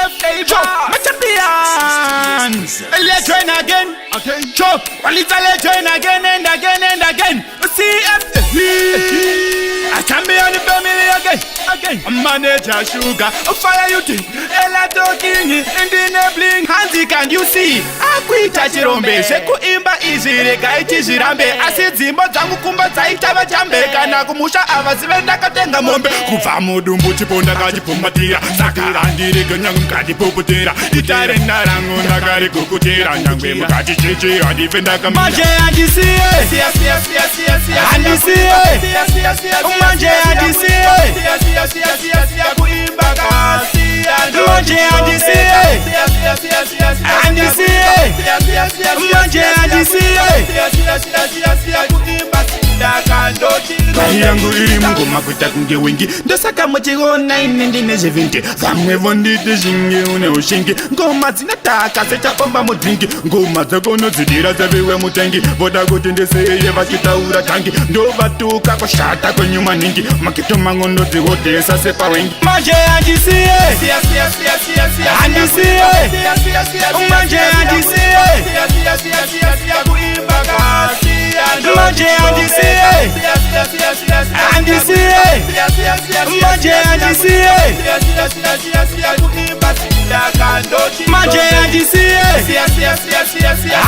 My champion. Let's join again. Chop. Well, it's a let's join again and again and again. CF. A champion family again. A manager sugar. A fire you think. Ella talking. Enabling. Hansi, can you see? Akuita chirombe. Sheku imba izire. Kaiti zirambe. Asizimbo zangu kumba zaita vachambe. Kana kumusha avazivenda katenga mombe. Kufa mudumbu chiponda kachipumbatira. Sakara ndiri kanyangu mkati popotera. Itare narangu nagari kukutera. Nyangwe mkati chichi adifenda kama. Manje andisiye. Andisiye. Manje andisiye. Kuimba kasi. Manje andisiye. Andisiye. Manje andisiye. Kari yangu iri mungoma kuita kunge wengi. Ndosaka mochigona ine ndine zevinte. Vamwe vondite shingi une ushingi. Ngoma zinataka sechapomba mudrinki. Ngoma zakono zidira zaviwe mutengi. Voda kuti ndeseye vachitaura tangi. Ndovatuka kushata kwenyuma ningi. Makito mangondo dzihotesa sepa wengi. Manje andisiye. Andisiye. Manje andisiye. Manje andisiye. Andisiye. Manje andisiye. Manje andisiye.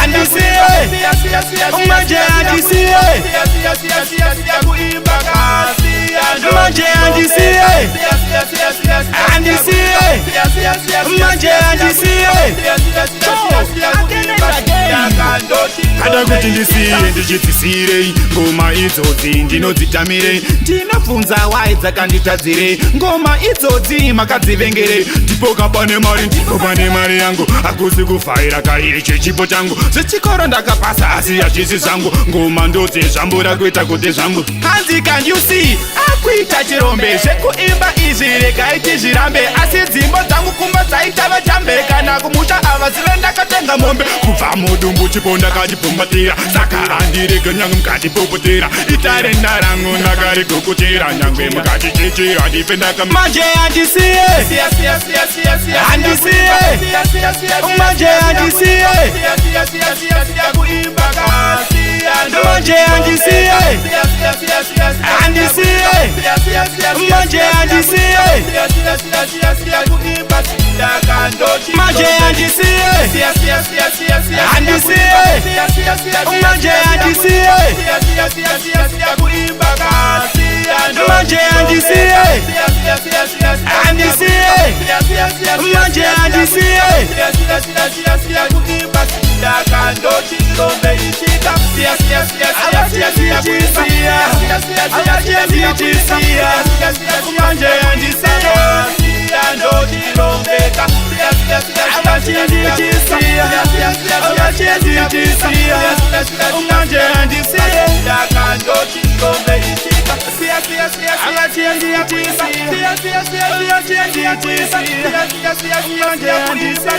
Andisiye. Manje andisiye. Manje andisiye. Andisiye. Manje andisiye. Kada kuti ndisiye ndichitisire. Ngoma idzodzi ndinodzitamire. Ndinofunza wai dzakanditadzire. Ngoma idzodzi makadzivengere. Ndipo kapane mari ndipo pane mari yangu. Akusi kufaira kairi chechipo changu. Zvechikoro ndakapasa asi hazvisi zvangu. Ngoma ndodzi zvambura kuita kuti zvangu. Hansi, can you see? Akuita chirombe. Zvekuimba izvi regaiti zvirambe. Asi dzimbo dzangu kumba dzaita vachambe. Kana kumusha avazive ndakatenga mombe. Kubva mudumbu chiponda kachipumbatira. Saka andiri kanyangu mkati popotera. Itare narangu nagari kukutera. Nyangwe mukati chichi adifenda kama. Manje andisiye. Andisiye. Manje andisiye. Manje andisiye. Andisiye. Manje andisiye. Manje andisiye. Andisiye. Manje andisiye. Manje andisiye. Andisiye. Manje andisiye. Manje andisiye.